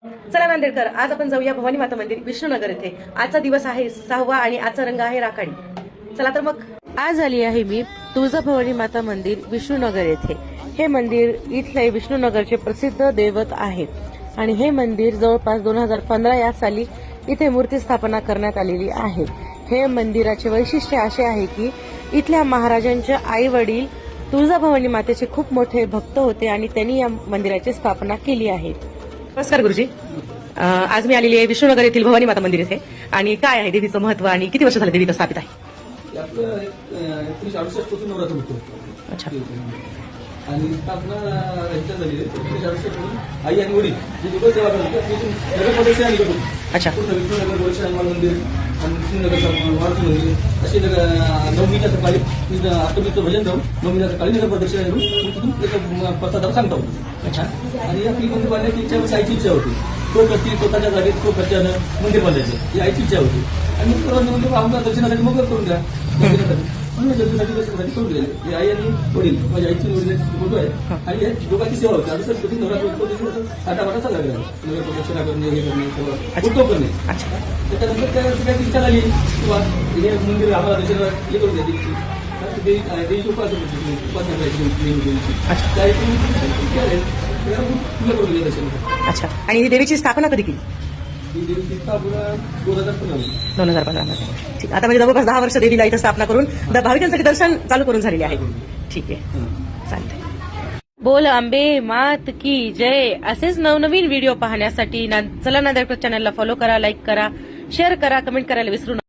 चला नांदेडकर, आज आपण जाऊया भवानी माता मंदिर विष्णुनगर येथे। आजचा दिवस आहे 6वा आणि आजचा रंग आहे राखाडी। चला तर मग आज आली आहे मी तुळजाभवानी माता मंदिर विष्णुनगर येथे। हे मंदिर इथले विष्णुनगरचे प्रसिद्ध दैवत आहे आणि हे मंदिर जवळपास 2015 या साली इथे मूर्ती स्थापना करण्यात आलेली आहे। हे मंदिराचे वैशिष्ट्य असे आहे की इथल्या महाराजांचे आई वडील तुळजाभवानी मातेचे खूप मोठे भक्त होते आणि त्यांनी या मंदिराची स्थापना केली आहे। नमस्कार गुरुजी, आज मी आलेली आहे विष्णुनगर येथील भवानी माता मंदिर येथे। आणि काय आहे देवीचं महत्व आणि किती वर्ष झाले देवी इथं स्थापित आहे? आपलं 1968 पासून नवरात्र होतो। अच्छा। आणि स्थापना यांच्या झाली 1968 पासून आई आणि वडील जे दोघं सेवा करत होते तिथून नगरप्रदक्षिणा आणि करतो। अच्छा। पूर्ण विष्णुनगर गोरक्षा हनुमान मंदिर आणि विष्णुनगर मारुती मंदिर असे नवमीच्या सकाळी अष्टमीचं भजन जाऊन नवमीच्या सकाळी नगरप्रदक्षिणा करून तिथून एक प्रसादावर सांगतो। अच्छा। आणि आपली मंदिर बांधण्याची इच्छा म्हणजे आईची इच्छा होती। स्वतःच्या जागेत खर्चानं मंदिर बांधायचं ही आईची इच्छा होती। आणि मग सर्वांनी म्हणजे आम्हाला दर्शनासाठी मोकळं करून द्या म्हणून दर्शनासाठी दर्शनासाठी करून दिले। ही आई आणि वडील माझ्या आईची वडील फोटो आहे आणि या दोघांची सेवा होती। आणि सर नवरात्र साठावाटा चालला गेला नगर प्रदक्षिणा करणे हे करणे सगळं उत्सव करणे। त्याच्यानंतर त्या सगळ्याची इच्छा झाली किंवा हे मंदिर आम्हाला दर्शनाला हे करून द्या देवीची उपासना अच्छा। आणि ही देवीची स्थापना कधी केली? 2015 मध्ये। ठीक, आता म्हणजे जवळपास 10 वर्ष देवीला इथं स्थापना करून भाविकांसाठी दर्शन चालू करून झालेली आहे। ठीक आहे, चालतंय। बोल अंबे मात की जय। असेच नवनवीन व्हिडिओ पाहण्यासाठी चला नांदेडकर चॅनलला फॉलो करा, लाईक करा, शेअर करा, कमेंट करायला विसरू नका।